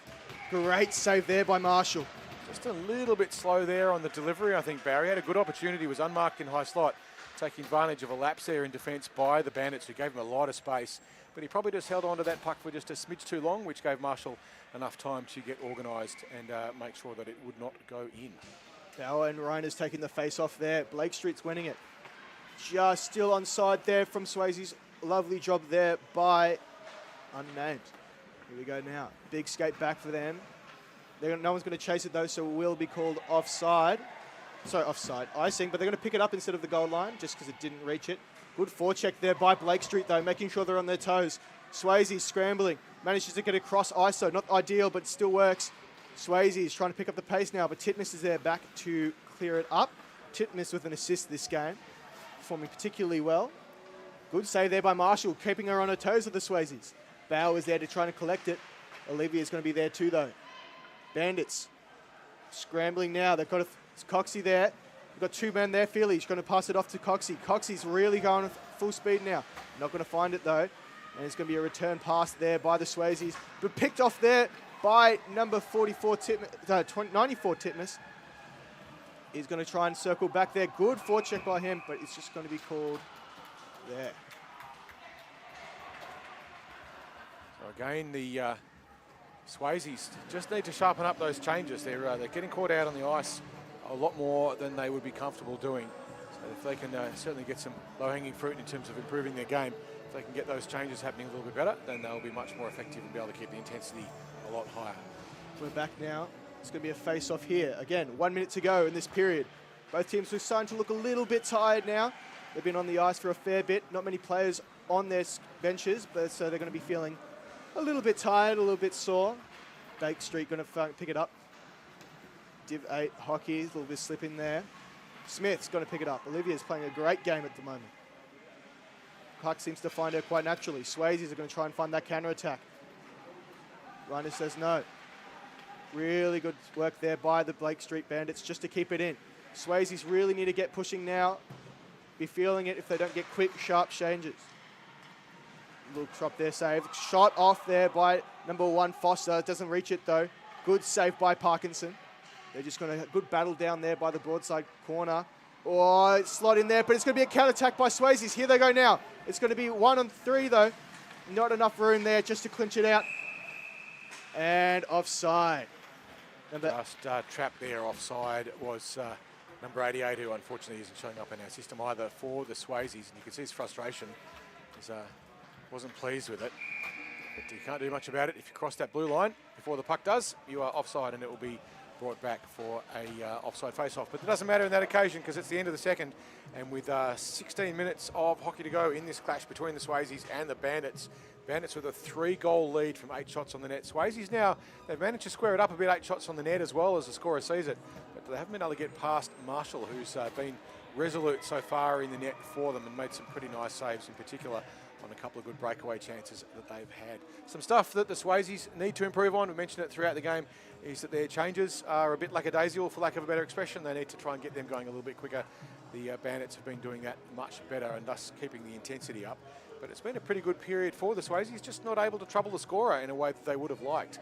Great save there by Marshall.
Just a little bit slow there on the delivery, I think, Barry. Had a good opportunity, was unmarked in high slot, taking advantage of a lapse there in defence by the Bandits, who gave him a lot of space. But he probably just held on to that puck for just a smidge too long, which gave Marshall enough time to get organised and make sure that it would not go in.
Bauer and Reiner's taking the face off there. Blake Street's winning it. Just still onside there from Swayzes. Lovely job there by unnamed. Here we go now. Big skate back for them. No one's going to chase it though, so it will be called offside. Sorry, offside. Icing, but they're going to pick it up instead of the goal line just because it didn't reach it. Good forecheck there by Blake Street though, making sure they're on their toes. Swayze scrambling. Manages to get across ISO. Not ideal, but it still works. Swayze is trying to pick up the pace now, but Titmus is there back to clear it up. Titmus with an assist this game, performing particularly well. Good save there by Marshall, keeping her on her toes with the Swayzes. Bauer is there to try and collect it. Olivia is going to be there too, though. Bandits scrambling now. They've got it's Coxie there. We've got 2 men there. Feely's going to pass it off to Coxie. Coxie's really going full speed now. Not going to find it, though. And it's going to be a return pass there by the Swayzes, but picked off there by number 94 Titmus, 94 Titmus. He's going to try and circle back there. Good forecheck by him, but it's just going to be called there.
So again, the Swayzes just need to sharpen up those changes. They're getting caught out on the ice a lot more than they would be comfortable doing. So if they can certainly get some low-hanging fruit in terms of improving their game, if they can get those changes happening a little bit better, then they'll be much more effective and be able to keep the intensity a lot higher.
We're back now. It's going to be a face-off here. Again, 1 minute to go in this period. Both teams are starting to look a little bit tired now. They've been on the ice for a fair bit. Not many players on their benches, but so they're going to be feeling a little bit tired, a little bit sore. Blake St going to pick it up. Div 8 hockey, a little bit slip in there. Smith's going to pick it up. Olivia's playing a great game at the moment. Clark seems to find her quite naturally. Swayzes are going to try and find that counter-attack. Reiner says no. Really good work there by the Blake St Bandits just to keep it in. Swayzes really need to get pushing now. Be feeling it if they don't get quick, sharp changes. Little drop there, save. Shot off there by number 1, Foster. Doesn't reach it though. Good save by Parkinson. They're just going to have a good battle down there by the broadside corner. Oh, it's slot in there, but it's going to be a counter-attack by Swayzes. Here they go now. It's going to be 1 on 3 though. Not enough room there just to clinch it out. And offside.
Just trapped there offside was number 88, who unfortunately isn't showing up in our system either for the Swayzes. And you can see his frustration. He wasn't pleased with it. But you can't do much about it. If you cross that blue line before the puck does, you are offside and it will be brought back for a offside face-off. But it doesn't matter in that occasion because it's the end of the second. And with 16 minutes of hockey to go in this clash between the Swayzes and the Bandits, Bandits with a 3-goal lead from 8 shots on the net. Swayzes now, they've managed to square it up a bit, 8 shots on the net as well as the scorer sees it. But they haven't been able to get past Marshall, who's been resolute so far in the net for them and made some pretty nice saves in particular on a couple of good breakaway chances that they've had. Some stuff that the Swayzes need to improve on, we mentioned it throughout the game, is that their changes are a bit lackadaisical, for lack of a better expression. They need to try and get them going a little bit quicker. The Bandits have been doing that much better and thus keeping the intensity up. But it's been a pretty good period for the Swayzes, just not able to trouble the scorer in a way that they would have liked.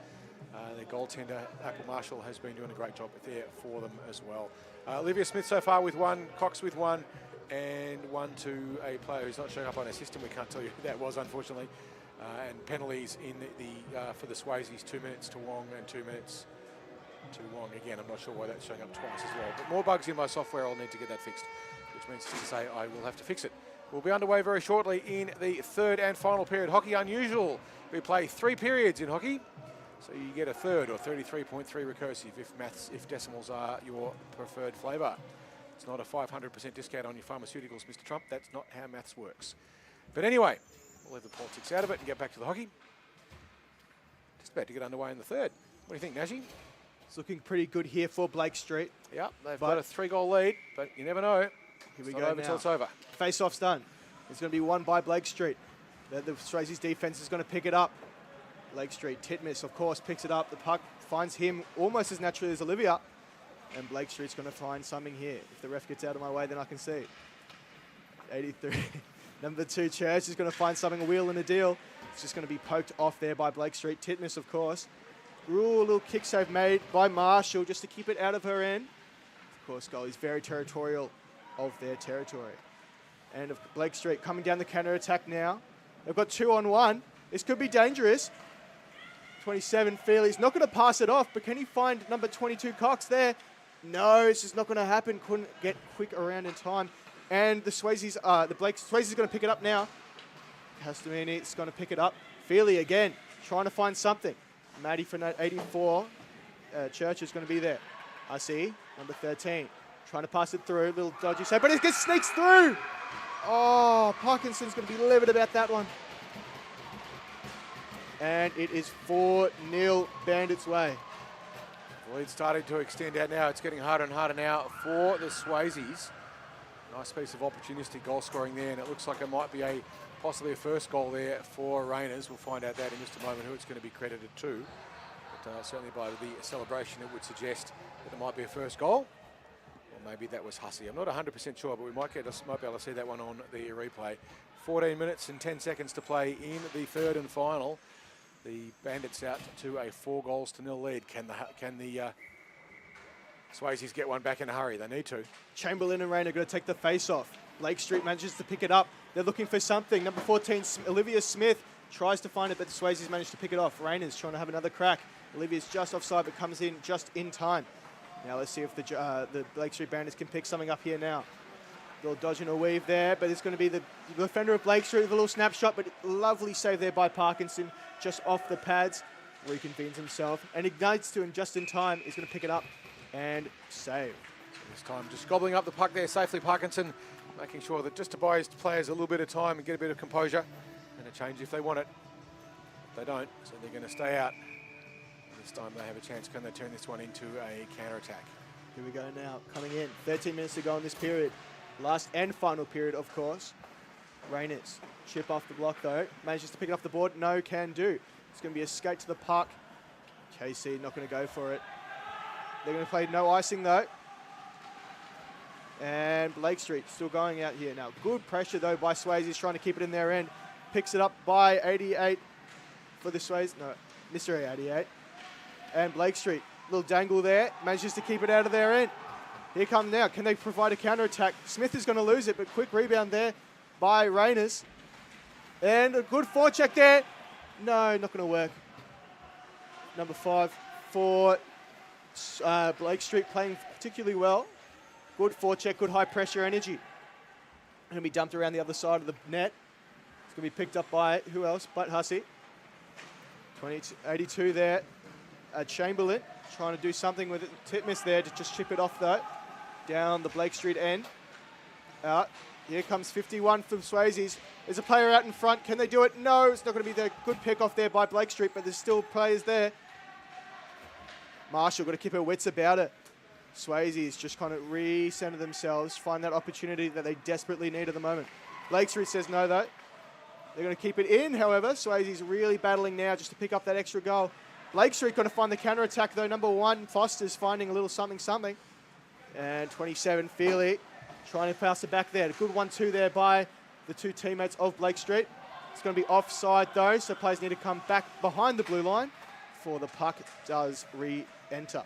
Their goaltender, Apple Marshall, has been doing a great job there for them as well. Olivia Smith so far with 1, Cox with 1, and 1 to a player who's not showing up on our system. We can't tell you who that was, unfortunately. And penalties in for the Swayzes, 2 minutes to Wong and 2 minutes to Wong. Again, I'm not sure why that's showing up twice as well. But more bugs in my software, I'll need to get that fixed, which means to say I will have to fix it. We'll be underway very shortly in the third and final period. Hockey unusual. We play 3 periods in hockey. So you get a third, or 33.3 recursive if decimals are your preferred flavour. It's not a 500% discount on your pharmaceuticals, Mr. Trump. That's not how maths works. But anyway, we'll leave the politics out of it and get back to the hockey. Just about to get underway in the third. What do you think, Nashi?
It's looking pretty good here for Blake St.
Yeah, they've got a 3-goal lead, but you never know.
Here we
go
go
over till it's over.
Face-off's done. It's going to be won by Blake St. The Swayzes defense is going to pick it up. Blake St. Titmus, of course, picks it up. The puck finds him almost as naturally as Olivia. And Blake Street's going to find something here. If the ref gets out of my way, then I can see. 83. Number 2, Church is going to find something, a wheel and a deal. It's just going to be poked off there by Blake St. Titmus, of course. Ooh, a little kick save made by Marshall just to keep it out of her end. Of course, goalie's very territorial of their territory. And of Blake St. coming down the counter-attack now. They've got 2 on 1. This could be dangerous. 27, Feely's not going to pass it off, but can he find number 22, Cox there? No, it's just not going to happen. Couldn't get quick around in time. And the Swayzes, Swayzes is going to pick it up now. Castamini is going to pick it up. Feely again, trying to find something. Maddie for 84. Church is going to be there. I see, number 13. Trying to pass it through, little dodgy save, but it gets sneaks through. Oh, Parkinson's going to be livid about that one. And it is 4-0 Bandits' way.
The lead's starting to extend out now. It's getting harder and harder now for the Swayzes. Nice piece of opportunistic goal scoring there, and it looks like it might be possibly a first goal there for Rainers. We'll find out that in just a moment, who it's going to be credited to. But certainly by the celebration, it would suggest that it might be a first goal. Or maybe that was Hussey. I'm not 100% sure, but we might be able to see that one on the replay. 14 minutes and 10 seconds to play in the third and final. The Bandits out to a 4-0 lead. Can the Swayzes get one back in a hurry? They need to.
Chamberlain and Rain are going to take the face-off. Blake St manages to pick it up. They're looking for something. Number 14, Olivia Smith, tries to find it, but the Swayzes managed to pick it off. Rainers trying to have another crack. Olivia's just offside, but comes in just in time. Now let's see if the Blake St Bandits can pick something up here now. A little dodge and a weave there, but it's going to be the defender of Blake St with a little snapshot, but lovely save there by Parkinson, just off the pads. Reconvenes himself and ignites to him just in time. He's going to pick it up and save.
So this time just gobbling up the puck there safely, Parkinson, making sure that just to buy his players a little bit of time and get a bit of composure and a change if they want it. If they don't, so they're going to stay out. This time they have a chance. Can they turn this one into a counter-attack?
Here we go now, coming in. 13 minutes to go in this period. Last and final period, of course. Rayners, chip off the block though. Manages to pick it off the board. No, can do. It's going to be a skate to the puck. KC not going to go for it. They're going to play no icing though. And Blake St still going out here now. Good pressure though by Swayzes, trying to keep it in their end. Picks it up by 88 for the Swayzes. No, Mr. 88. And Blake St, little dangle there. Manages to keep it out of their end. Here come now. Can they provide a counter-attack? Smith is going to lose it, but quick rebound there by Rayners. And a good forecheck there. No, not going to work. Number 5 for Blake St, playing particularly well. Good forecheck, good high pressure energy. Going to be dumped around the other side of the net. It's going to be picked up by who else but Hussey. 82 there. Chamberlain trying to do something with it. Tip miss there to just chip it off though. Down the Blake St end. Out. Here comes 51 from Swayzes. There's a player out in front. Can they do it? No, it's not going to be the good pick off there by Blake St, but there's still players there. Marshall got to keep her wits about it. Swayzes just kind of re-center themselves, find that opportunity that they desperately need at the moment. Blake St says no though. They're going to keep it in, however. Swayze's really battling now just to pick up that extra goal. Blake St going to find the counter-attack though. Number 1, Foster's finding a little something. And 27, Feely trying to pass it back there. A good 1-2 there by the two teammates of Blake St. It's going to be offside though, so players need to come back behind the blue line before the puck does re-enter.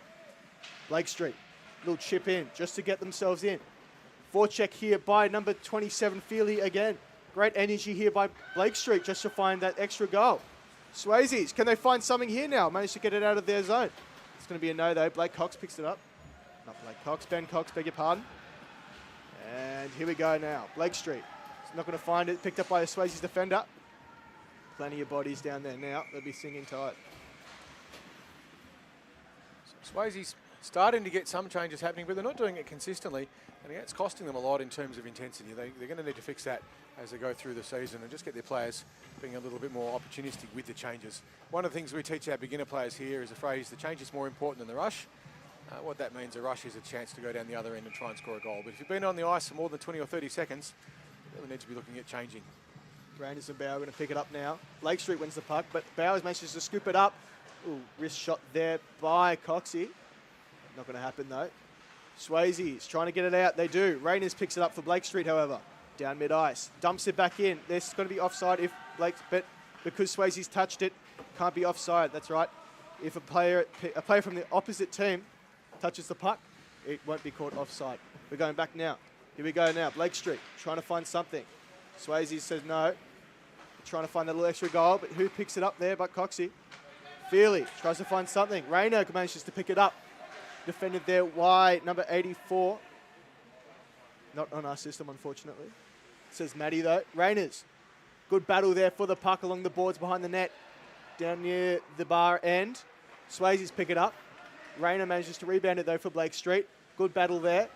Blake St, little chip in just to get themselves in. Forecheck here by number 27, Feely again. Great energy here by Blake St just to find that extra goal. Swayzes, can they find something here now? Managed to get it out of their zone. It's going to be a no though. Blake Cox picks it up. Not Blake Cox, Ben Cox, beg your pardon. And here we go now. Blake St. He's not going to find it. Picked up by a Swayzes defender. Plenty of bodies down there now. They'll be singing tight.
So Swayze's starting to get some changes happening, but they're not doing it consistently. And it's costing them a lot in terms of intensity. They're going to need to fix that as they go through the season and just get their players being a little bit more opportunistic with the changes. One of the things we teach our beginner players here is a phrase, the change is more important than the rush. What that means, a rush is a chance to go down the other end and try and score a goal. But if you've been on the ice for more than 20 or 30 seconds, you really need to be looking at changing.
Rangers and Bauer are going to pick it up now. Blake St wins the puck, but Bauer manages to scoop it up. Ooh, wrist shot there by Coxie. Not going to happen though. Swayzes trying to get it out. They do. Rayners picks it up for Blake St, however. Down mid-ice. Dumps it back in. There's going to be offside if Blake, but because Swayze's touched it, can't be offside. That's right. If a player from the opposite team touches the puck, it won't be caught offside. We're going back now. Here we go now. Blake St trying to find something. Swayze says no. Trying to find that little extra goal, but who picks it up there but Coxie? Feely tries to find something. Rayner manages to pick it up. Defended there by number 84. Not on our system, unfortunately. Says Maddie, though. Rayners. Good battle there for the puck along the boards behind the net. Down near the bar end. Swayze's pick it up. Rayner manages to rebound it, though, for Blake St. Good battle there.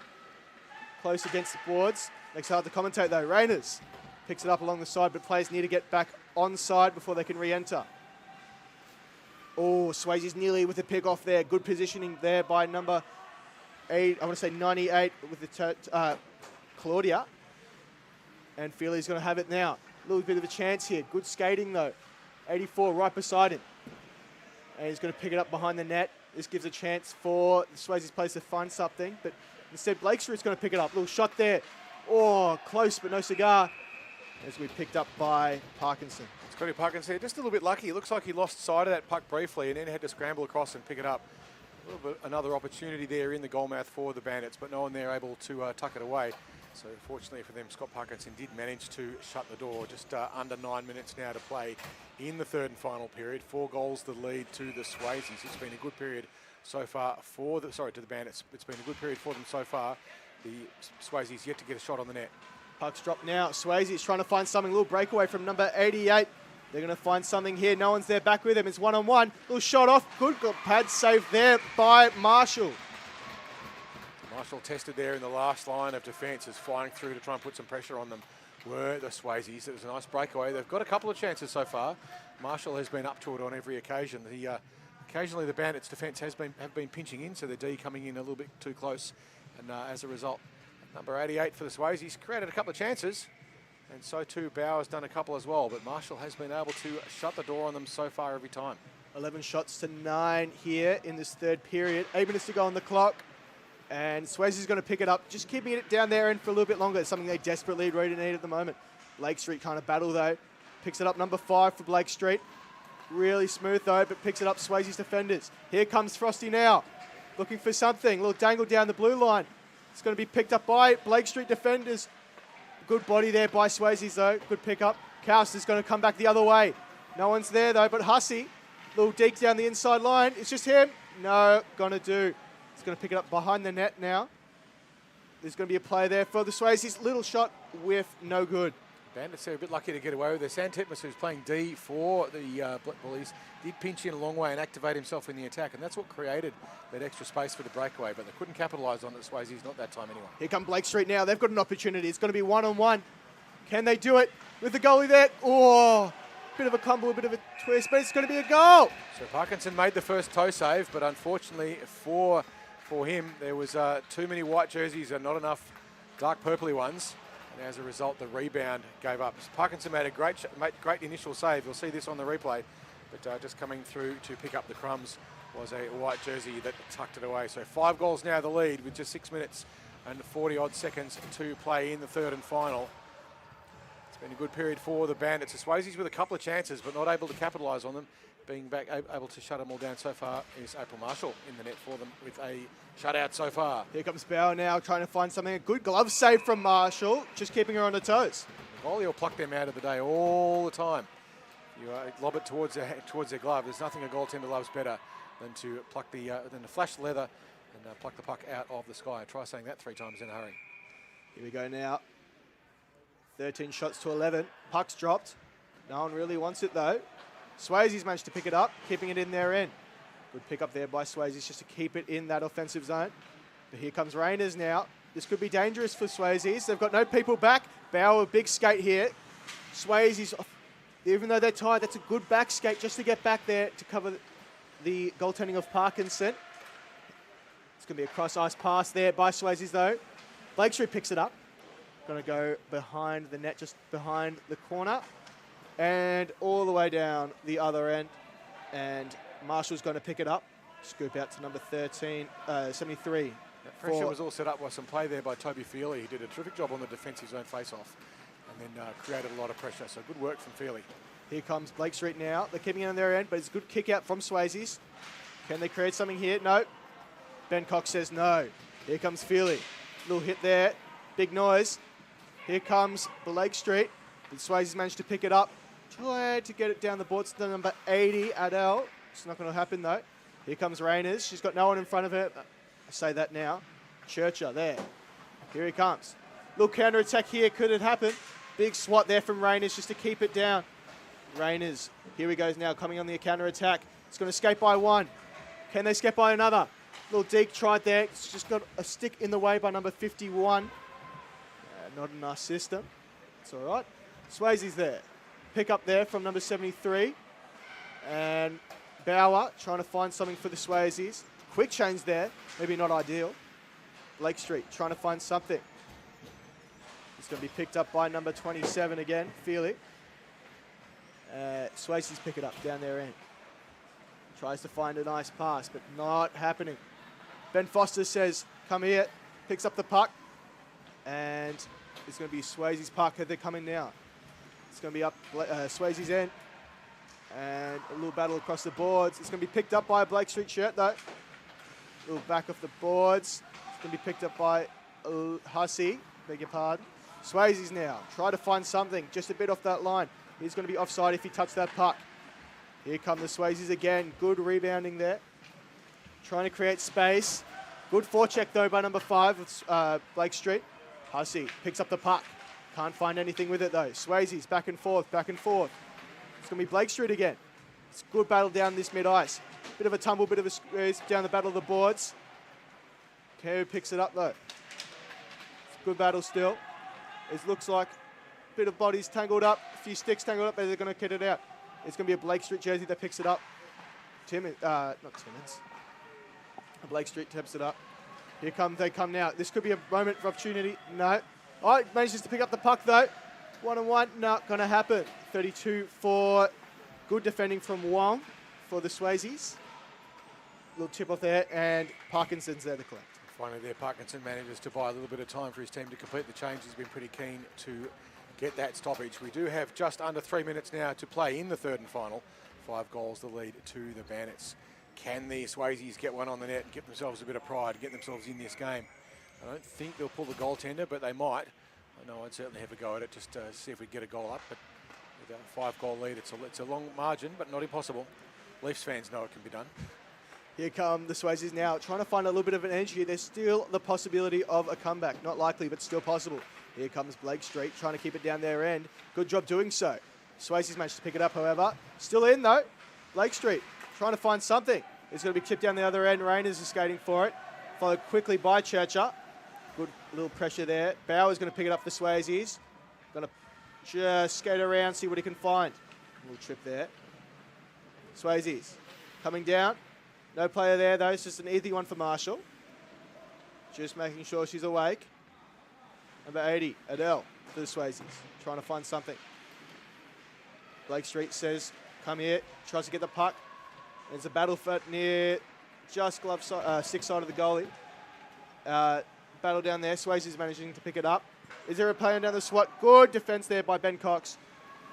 Close against the boards. Makes it hard to commentate, though. Rayners picks it up along the side, but players need to get back on side before they can re-enter. Oh, Swayze's nearly with the pick off there. Good positioning there by number 8, I want to say 98 with the Claudia. And Feely's going to have it now. A little bit of a chance here. Good skating though. 84 right beside him. And he's going to pick it up behind the net. This gives a chance for Swayze's players to find something. But instead, Blake Street's going to pick it up. Little shot there. Oh, close but no cigar. As we picked up by Parkinson.
Scotty Parkinson just a little bit lucky. It looks like he lost sight of that puck briefly and then had to scramble across and pick it up. A little bit another opportunity there in the goal mouth for the Bandits, but no one there able to tuck it away. So fortunately for them, Scott Parkinson did manage to shut the door. Just under 9 minutes now to play in the third and final period. 4 goals the lead to the Swayzes. It's been a good period so far for the, to the Bandits. It's been a good period for them so far. The Swayzes yet to get a shot on the net.
Puck's dropped now. Swayze's trying to find something. A little breakaway from number 88. They're going to find something here. No one's there back with him. It's one-on-one. Little shot off. Good pad save there by Marshall.
Marshall tested there in the last line of defence, is flying through to try and put some pressure on them. Were the Swayzes. It was a nice breakaway. They've got a couple of chances so far. Marshall has been up to it on every occasion. Occasionally the Bandits' defence have been pinching in, so the D coming in a little bit too close. And as a result, number 88 for the Swayzes created a couple of chances. And so too, Bauer's done a couple as well. But Marshall has been able to shut the door on them so far every time. 11
shots to 9 here in this third period. 8 minutes to go on the clock. And Swayze's going to pick it up, just keeping it down there and for a little bit longer. It's something they desperately really need at the moment. Blake Street kind of battle though. Picks it up, number 5 for Blake Street. Really smooth though, but picks it up Swayze's defenders. Here comes Frosty now, looking for something. Little dangle down the blue line. It's going to be picked up by Blake Street defenders. Good body there by Swayze's though. Good pick up. Kaus is going to come back the other way. No one's there though, but Hussey, little deke down the inside line. It's just him. No, gonna do. He's going to pick it up behind the net now. There's going to be a play there for the Swayzes. Little shot with no good.
Bandits are a bit lucky to get away with it. Santepmus, who's playing D for the Black Bullies, did pinch in a long way and activate himself in the attack, and that's what created that extra space for the breakaway, but they couldn't capitalise on it. Swayzes not that time anyway.
Here come Blake Street now. They've got an opportunity. It's going to be one-on-one. Can they do it with the goalie there? Oh, bit of a crumble, a bit of a twist, but it's going to be a goal.
So Parkinson made the first toe save, but unfortunately for him, there was too many white jerseys and not enough dark purpley ones. And as a result, the rebound gave up. Parkinson made a great initial save. You'll see this on the replay. But just coming through to pick up the crumbs was a white jersey that tucked it away. So 5 goals now the lead with just 6 minutes and 40-odd seconds to play in the third and final. It's been a good period for the Bandits. The Swayzes with a couple of chances, but not able to capitalise on them. Being back able to shut them all down so far is April Marshall in the net for them with a shutout so far.
Here comes Bauer now trying to find something. A good glove save from Marshall, just keeping her on her toes.
The goalie will pluck them out of the day all the time. You lob it towards their glove. There's nothing a goaltender loves better than to pluck than to flash the leather and pluck the puck out of the sky. Try saying that 3 times in a hurry.
Here we go now. 13 shots to 11. Puck's dropped. No one really wants it though. Swayze's managed to pick it up, keeping it in their end. Good pick up there by Swayze's just to keep it in that offensive zone. But here comes Rainers now. This could be dangerous for Swayze's. They've got no people back. Bauer, big skate here. Swayze's, even though they're tired, that's a good back skate just to get back there to cover the goaltending of Parkinson. It's going to be a cross-ice pass there by Swayze's though. Blake Street picks it up. Going to go behind the net, just behind the corner. And all the way down the other end. And Marshall's going to pick it up. Scoop out to number 13, 73.
That pressure was all set up by some play there by Toby Feely. He did a terrific job on the defensive zone face-off and then created a lot of pressure. So good work from Feely.
Here comes Blake Street now. They're keeping it on their end, but it's a good kick out from Swayzes. Can they create something here? No. Ben Cox says no. Here comes Feely. Little hit there. Big noise. Here comes Blake Street. And Swayzes managed to pick it up. Tried to get it down the boards to number 80, Adele. It's not going to happen though. Here comes Rainers. She's got no one in front of her. I say that now. Churcher there. Here he comes. Little counter attack here. Could it happen? Big swat there from Rainers just to keep it down. Rainers. Here he goes now, coming on the counter attack. It's going to escape by 1. Can they escape by another? Little Deke tried there. It's just got a stick in the way by number 51. Not in our system. It's all right. Swayze's there. Pick up there from number 73. And Bauer trying to find something for the Swayzes. Quick change there. Maybe not ideal. Blake Street trying to find something. It's going to be picked up by number 27 again, Feely. Swayzes pick it up down their end. Tries to find a nice pass, but not happening. Ben Foster says, come here. Picks up the puck. And it's going to be Swayze's puck. They're coming now. It's going to be up Swayze's end. And a little battle across the boards. It's going to be picked up by a Blake Street shirt, though. A little back off the boards. It's going to be picked up by Hussey. beg your pardon. Swayzes now, try to find something, just a bit off that line. He's going to be offside if he touched that puck. Here come the Swayzes again, good rebounding there. Trying to create space. Good forecheck though by number 5 with Blake Street. Hussey picks up the puck. Can't find anything with it though. Swayzes back and forth, back and forth. It's going to be Blake Street again. It's a good battle down this mid-ice. Bit of a tumble, bit of a squeeze down the battle of the boards. Who picks it up though? It's a good battle still. It looks like a bit of bodies tangled up, a few sticks tangled up, but they're going to get it out. It's going to be a Blake Street jersey that picks it up. Not Timmins. Blake Street taps it up. Here they come now. This could be a moment of opportunity. No. Oh, manages to pick up the puck though. 1-on-1, not going to happen. 32 for good defending from Wong for the Swayzes. Little tip off there, and Parkinson's there to collect.
Finally there, Parkinson manages to buy a little bit of time for his team to complete the change. He's been pretty keen to get that stoppage. We do have just under 3 minutes now to play in the third and final. 5 goals the lead to the Bandits. Can the Swayzes get one on the net and get themselves a bit of pride, get themselves in this game? I don't think they'll pull the goaltender, but they might. I know I'd certainly have a go at it just to see if we get a goal up. But with a 5-goal lead, it's a long margin, but not impossible. Leafs fans know it can be done.
Here come the Swayzes now, trying to find a little bit of an edge here. There's still the possibility of a comeback. Not likely, but still possible. Here comes Blake Street, trying to keep it down their end. Good job doing so. Swayzes managed to pick it up, however. Still in, though. Blake Street, trying to find something. It's going to be tipped down the other end. Rainers is skating for it. Followed quickly by Churcher. Good little pressure there. Bauer's going to pick it up for Swayzes. Going to just skate around, see what he can find. A little trip there. Swayzes coming down. No player there, though. It's just an easy one for Marshall. Just making sure she's awake. Number 80, Adele for the Swayzes. Trying to find something. Blake Street says, come here. Tries to get the puck. There's a battle for it near just glove stick side of the goalie. Battle down there. Swayze's managing to pick it up. Is there a player down the SWAT? Good defense there by Ben Cox.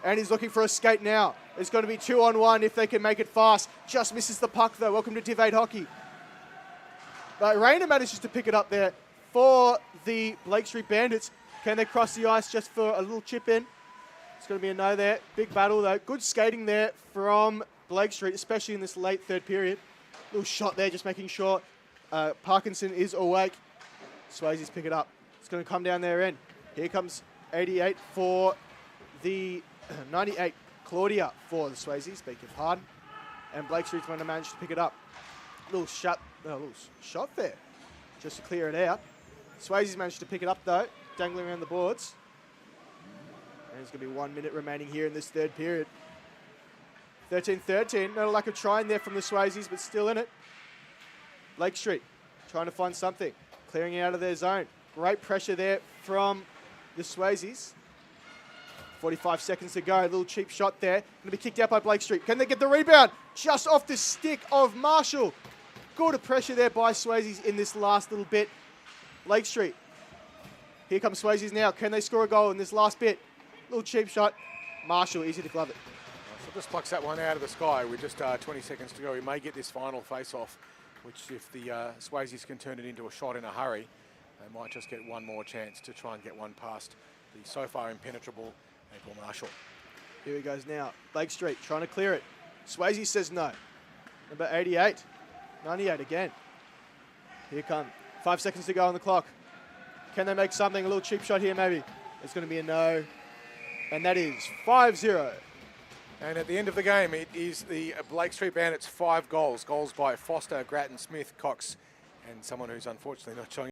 And he's looking for a skate now. It's going to be 2-on-1 if they can make it fast. Just misses the puck, though. Welcome to Div 8 hockey. But Rayner manages to pick it up there for the Blake Street Bandits. Can they cross the ice just for a little chip in? It's going to be a no there. Big battle, though. Good skating there from Blake Street, especially in this late third period. Little shot there, just making sure Parkinson is awake. Swayzes pick it up. It's going to come down their end. Here comes 88 for the 98, Claudia for the Swayzes, beg your pardon. And Blake Street's going to manage to pick it up. Little shot there, just to clear it out. Swayzes managed to pick it up though, dangling around the boards. And there's going to be 1 minute remaining here in this third period. 13-13, not a lack of trying there from the Swayzes, but still in it. Blake Street trying to find something, clearing out of their zone. Great pressure there from the Swayzes. 45 seconds to go. A little cheap shot there. Going to be kicked out by Blake Street. Can they get the rebound? Just off the stick of Marshall. Good pressure there by Swayzes in this last little bit. Blake Street. Here comes Swayzes now. Can they score a goal in this last bit? Little cheap shot. Marshall, easy to glove it.
So just plucks that one out of the sky with just 20 seconds to go. We may get this final face-off, which if the Swayzes can turn it into a shot in a hurry, they might just get one more chance to try and get one past the so far impenetrable April Marshall.
Here he goes now. Blake Street trying to clear it. Swayze says no. Number 88. 98 again. Here come. 5 seconds to go on the clock. Can they make something? A little cheap shot here maybe. It's going to be a no. And that is 5-0.
And at the end of the game, it is the Blake Street Bandits 5 goals. Goals by Foster, Grattan, Smith, Cox, and someone who's unfortunately not showing